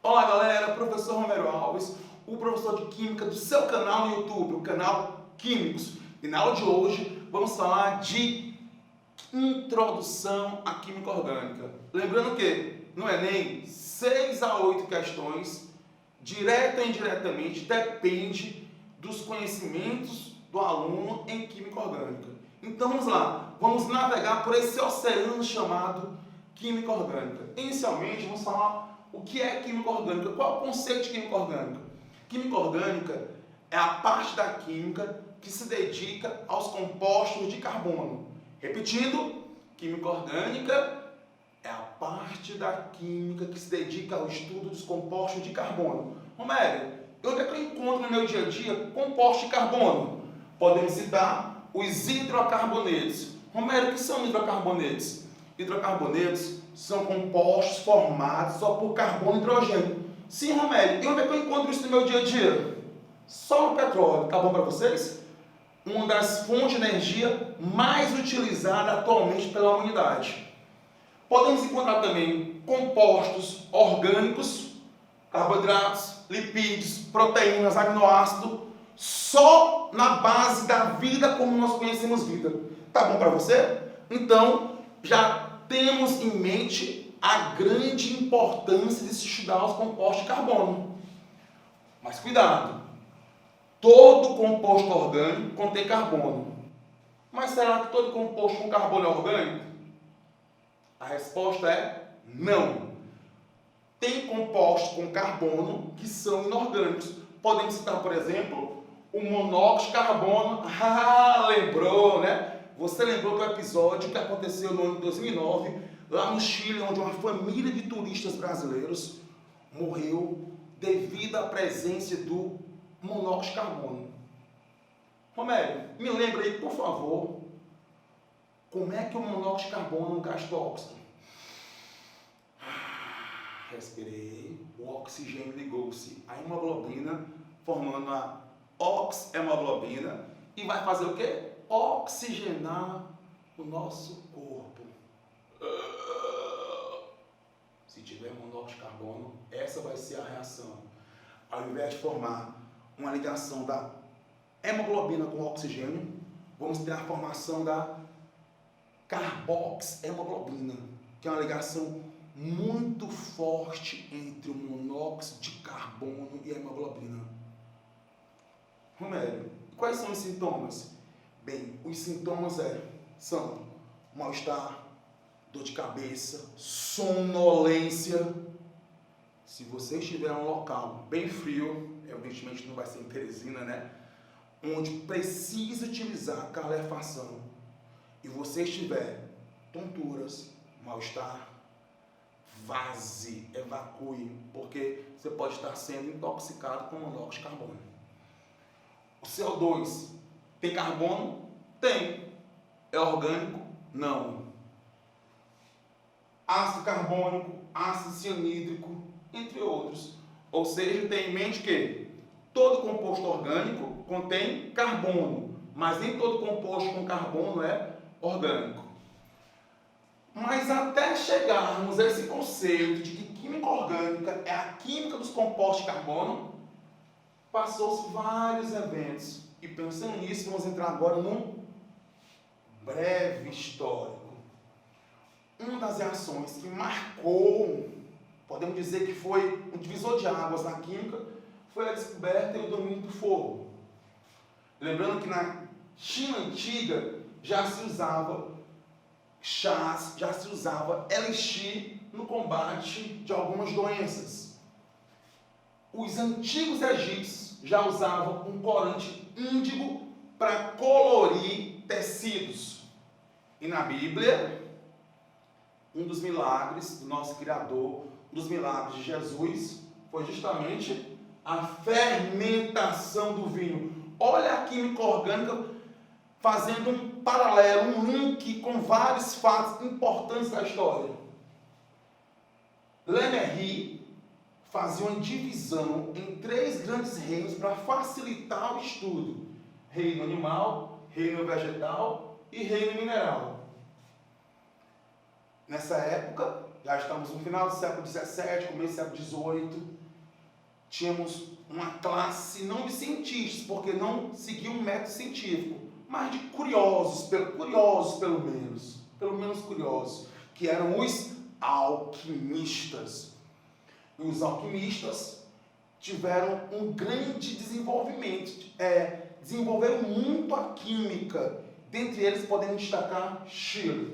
Olá galera, professor Romero Alves, o professor de Química do seu canal no YouTube, o canal Químicos. E na aula de hoje vamos falar de introdução à química orgânica. Lembrando que no Enem, 6 a 8 questões, direta ou indiretamente, depende dos conhecimentos do aluno em química orgânica. Então vamos lá, vamos navegar por esse oceano chamado química orgânica. Inicialmente vamos falar o que é química orgânica, qual é o conceito de química orgânica. Química orgânica é a parte da química que se dedica aos compostos de carbono. Repetindo, química orgânica é a parte da química que se dedica ao estudo dos compostos de carbono. Romero, onde é que eu encontro no meu dia a dia compostos de carbono? Podemos citar os hidrocarbonetos. Romero, o que são hidrocarbonetos? Hidrocarbonetos são compostos formados só por carbono e hidrogênio. Sim, Romero, e onde é que eu encontro isso no meu dia a dia? Só no petróleo. Tá bom para vocês? Uma das fontes de energia mais utilizada atualmente pela humanidade. Podemos encontrar também compostos orgânicos, carboidratos, lipídios, proteínas, aminoácidos, só na base da vida como nós conhecemos vida. Tá bom para você? Então, já temos em mente a grande importância de se estudar os compostos de carbono. Mas cuidado, todo composto orgânico contém carbono. Mas será que todo composto com carbono é orgânico? A resposta é não. Tem compostos com carbono que são inorgânicos. Podemos citar, por exemplo, o monóxido de carbono. Lembrou, né? Você lembrou do episódio que aconteceu no ano de 2009, lá no Chile, onde uma família de turistas brasileiros morreu devido à presença do monóxido de carbono. Romero, me lembra aí, por favor, como é que o monóxido de carbono é um gás tóxico? Respirei, o oxigênio ligou-se à hemoglobina, formando a oxhemoglobina, e vai fazer o quê? Oxigenar o nosso corpo. Se tiver monóxido de carbono, essa vai ser a reação. Ao invés de formar uma ligação da hemoglobina com o oxigênio, vamos ter a formação da carboxhemoglobina, que é uma ligação muito forte entre o monóxido de carbono e a hemoglobina. Romero, quais são os sintomas? Bem, os sintomas são mal-estar, dor de cabeça, sonolência. Se você estiver em um local bem frio, evidentemente não vai ser em Teresina, né? Onde precisa utilizar calefação, e você estiver tonturas, mal-estar, vaze, evacue, porque você pode estar sendo intoxicado com monóxido de carbono. O CO2 tem carbono? Tem. É orgânico? Não. Ácido carbônico, ácido cianídrico, entre outros. Ou seja, tenha em mente que todo composto orgânico contém carbono, mas nem todo composto com carbono é orgânico. Mas até chegarmos a esse conceito de que química orgânica é a química dos compostos de carbono, passou-se vários eventos. E pensando nisso, vamos entrar agora num breve histórico. Uma das reações que marcou, podemos dizer que foi um divisor de águas na química, foi a descoberta e o domínio do fogo. Lembrando que na China antiga já se usava chás, já se usava elixir no combate de algumas doenças. Os antigos egípcios já usavam um corante índigo para colorir tecidos. E na Bíblia, um dos milagres do nosso Criador, um dos milagres de Jesus, foi justamente a fermentação do vinho. Olha a química orgânica fazendo um paralelo, um link com vários fatos importantes da história. Lemery fazia uma divisão em 3 grandes reinos para facilitar o estudo: reino animal, reino vegetal e reino mineral. Nessa época, já estamos no final do século XVII, começo do século XVIII, tínhamos uma classe não de cientistas, porque não seguia um método científico, mas de curiosos pelo menos curiosos, que eram os alquimistas. E os alquimistas tiveram um grande desenvolvimento, desenvolveram muito a química. Dentre eles podemos destacar Schiller,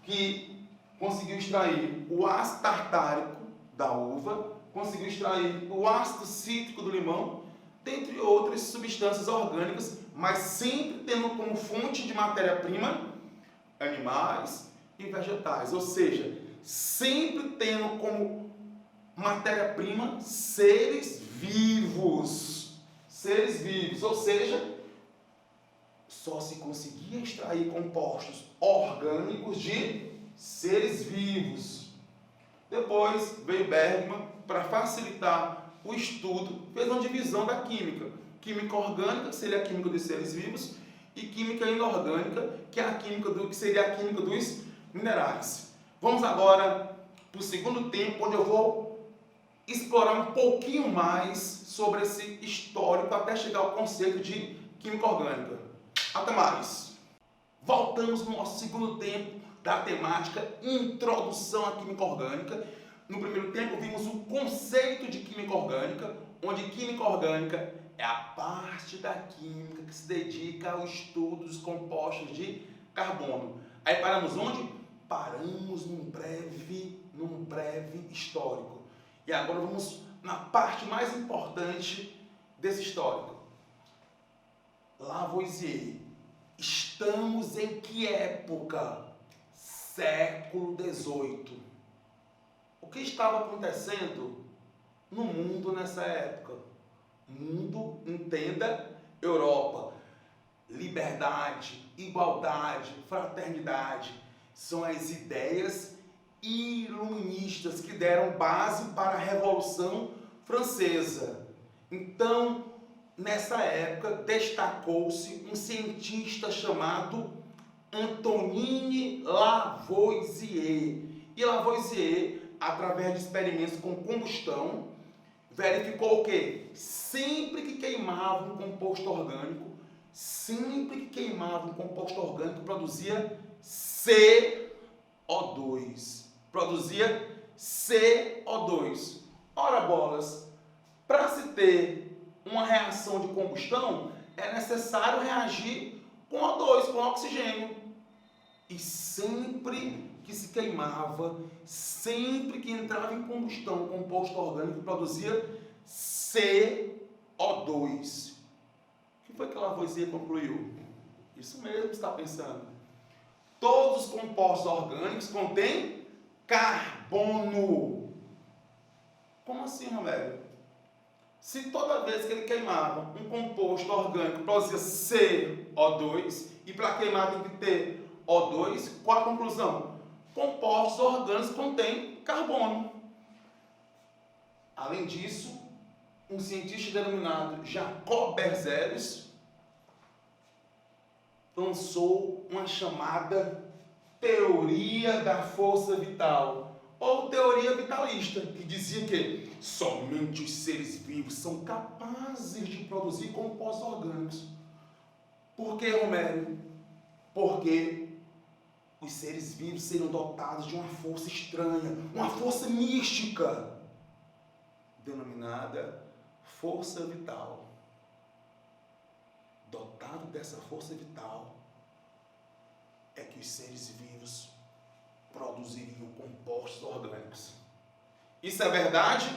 que conseguiu extrair o ácido tartárico da uva, conseguiu extrair o ácido cítrico do limão, dentre outras substâncias orgânicas, mas sempre tendo como fonte de matéria-prima animais e vegetais, ou seja, sempre tendo como matéria-prima seres vivos, ou seja, só se conseguia extrair compostos orgânicos de seres vivos. Depois veio Bergman para facilitar o estudo, fez uma divisão da química. Química orgânica, que seria a química dos seres vivos, e química inorgânica, que é que seria a química dos minerais. Vamos agora para o segundo tempo, onde eu vou explorar um pouquinho mais sobre esse histórico até chegar ao conceito de química orgânica. Até mais! Voltamos no nosso segundo tempo da temática Introdução à Química Orgânica. No primeiro tempo vimos o conceito de química orgânica, onde química orgânica é a parte da química que se dedica ao estudo dos compostos de carbono. Aí paramos onde? Paramos num breve histórico. E agora vamos na parte mais importante desse histórico. Lavoisier. Estamos em que época? Século XVIII. O que estava acontecendo no mundo nessa época? Mundo, entenda, Europa. Liberdade, igualdade, fraternidade são as ideias iluministas que deram base para a Revolução Francesa. Então, nessa época, destacou-se um cientista chamado Antoine Lavoisier. E Lavoisier, através de experimentos com combustão, verificou o quê? Sempre que queimava um composto orgânico, produzia CO2. Ora bolas, para se ter uma reação de combustão, é necessário reagir com O2, com oxigênio. E sempre que se queimava, sempre que entrava em combustão o composto orgânico, produzia CO2. O que foi que Lavoisier concluiu? Isso mesmo que está pensando. Todos os compostos orgânicos contêm carbono. Como assim, Romero? Se toda vez que ele queimava um composto orgânico produzia CO2, e para queimar tem que ter O2, qual a conclusão? Compostos orgânicos contêm carbono. Além disso, um cientista denominado Jacob Berzelius lançou uma chamada teoria da força vital, ou teoria vitalista, que dizia que somente os seres vivos são capazes de produzir compostos orgânicos. Por que, Romero? Porque os seres vivos seriam dotados de uma força estranha, uma força mística, denominada força vital. Dotado dessa força vital, é que os seres vivos produziriam compostos orgânicos. Isso é verdade?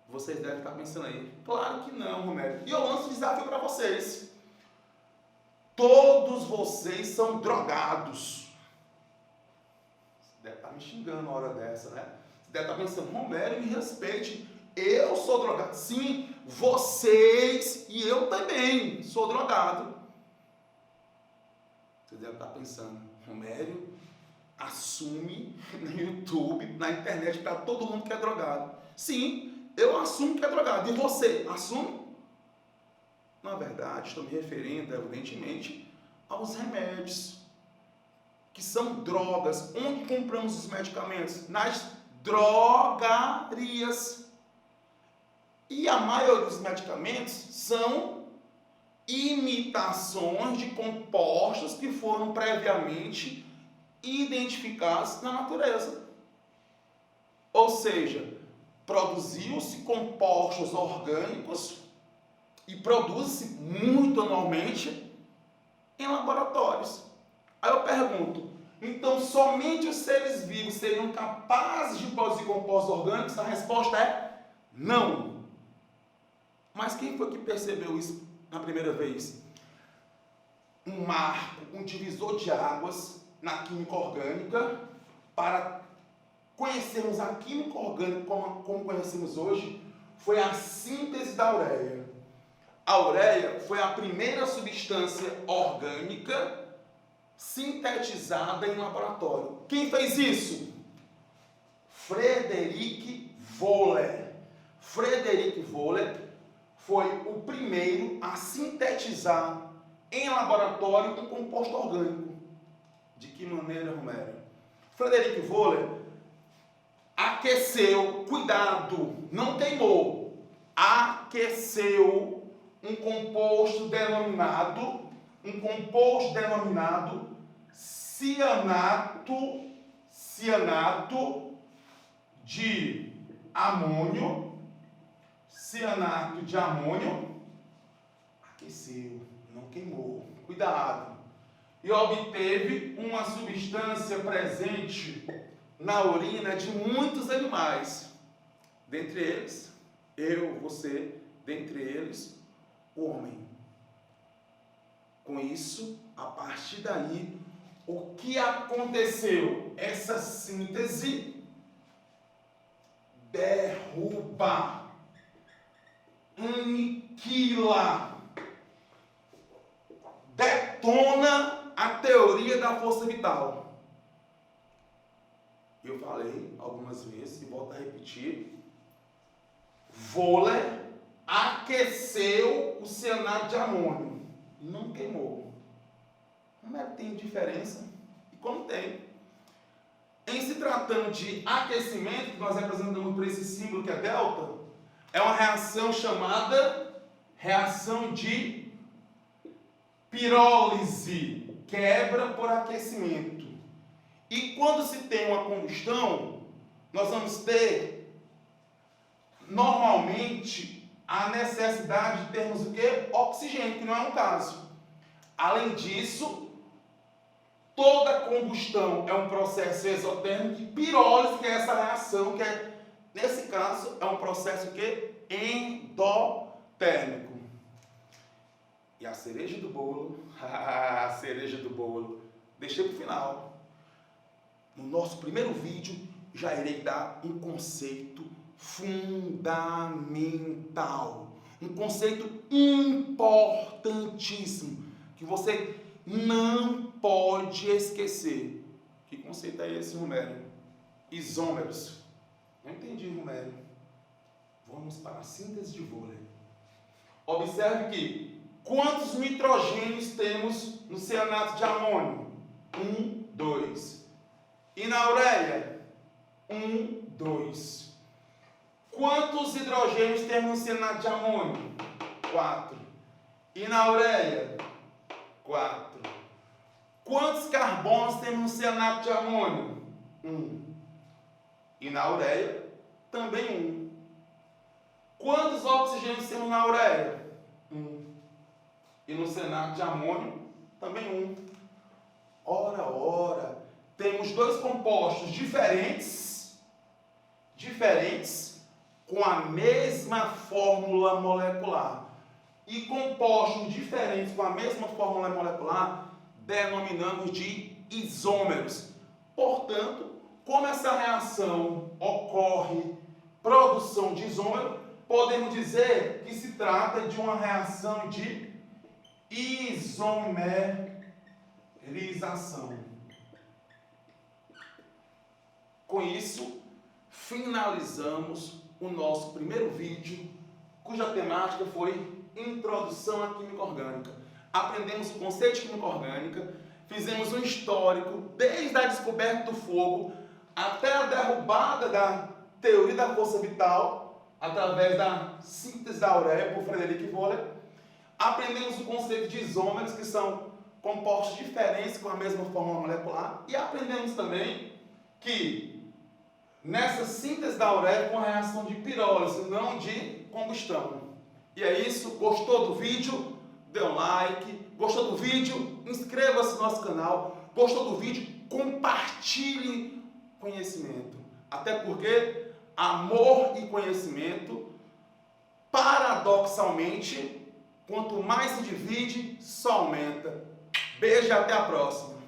Vocês devem estar pensando aí. Claro que não, Romero. E eu lanço um desafio para vocês. Todos vocês são drogados. Você deve estar me xingando uma hora dessa, né? Você deve estar pensando, Romero, me respeite. Eu sou drogado. Sim, vocês e eu também sou drogado. Você deve estar pensando, Romero, assume no YouTube, na internet, para todo mundo que é drogado. Sim, eu assumo que é drogado. E você, assume? Na verdade, estou me referindo, evidentemente, aos remédios. que são drogas. Onde compramos os medicamentos? Nas drogarias. E a maioria dos medicamentos são imitações de compostos que foram previamente identificados na natureza. Ou seja, produziu-se compostos orgânicos e produz-se muito anualmente em laboratórios. Aí eu pergunto, então somente os seres vivos seriam capazes de produzir compostos orgânicos? A resposta é não. Mas quem foi que percebeu isso na primeira vez? Um marco, um divisor de águas na química orgânica para conhecermos a química orgânica como conhecemos hoje, foi a síntese da ureia. A ureia foi a primeira substância orgânica sintetizada em laboratório. Quem fez isso? Frederick Wöhler. Frederick Wöhler foi o primeiro a sintetizar em laboratório um composto orgânico. De que maneira, Romério? Frederick Wöhler aqueceu, cuidado, não queimou, aqueceu um composto denominado cianato de amônio, aqueceu, não queimou, cuidado, e obteve uma substância presente na urina de muitos animais, dentre eles, eu, você, dentre eles, o homem. Com isso, a partir daí, o que aconteceu? Essa síntese derruba, aniquila, detona a teoria da força vital. Eu falei algumas vezes e volto a repetir. Wöhler aqueceu o cianato de amônio. Não queimou. Não é que tem diferença? E como tem? Em se tratando de aquecimento, que nós representamos por esse símbolo que é delta, é uma reação chamada reação de pirólise, quebra por aquecimento. E quando se tem uma combustão, nós vamos ter, normalmente, a necessidade de termos o quê? Oxigênio, que não é um caso. Além disso, toda combustão é um processo exotérmico de pirólise, que é essa reação, que é, nesse caso, é um processo o quê? Endotérmico. E a cereja do bolo, a cereja do bolo, deixei para o final. No nosso primeiro vídeo, já irei dar um conceito fundamental, um conceito importantíssimo, que você não pode esquecer. Que conceito é esse, Romério? Isômeros. Não entendi, Romério. Vamos para a síntese de Wöhler. Observe que quantos nitrogênios temos no cianato de amônio? 1, 2. E na ureia? 1, 2. Quantos hidrogênios temos no cianato de amônio? 4. E na ureia? 4. Quantos carbonos temos no cianato de amônio? 1. E na ureia? Também 1. Quantos oxigênios temos na ureia? 1. E no cianato de amônio? Também 1. Ora, temos dois compostos diferentes, com a mesma fórmula molecular. E compostos diferentes com a mesma fórmula molecular, denominamos de isômeros. Portanto, como essa reação ocorre produção de isômero, podemos dizer que se trata de uma reação de isomerização. Com isso, finalizamos o nosso primeiro vídeo, cuja temática foi Introdução à Química Orgânica. Aprendemos o conceito de química orgânica, fizemos um histórico desde a descoberta do fogo até a derrubada da teoria da força vital, através da síntese da ureia por Frederic Wohler. Aprendemos o conceito de isômeros, que são compostos diferentes com a mesma fórmula molecular, e aprendemos também que nessa síntese da ureia com a reação de pirólise, não de combustão. E é isso. Gostou do vídeo? Dê um like. Gostou do vídeo? Inscreva-se no nosso canal. Gostou do vídeo? Compartilhe conhecimento. Até porque amor e conhecimento, paradoxalmente, quanto mais se divide, só aumenta. Beijo e até a próxima.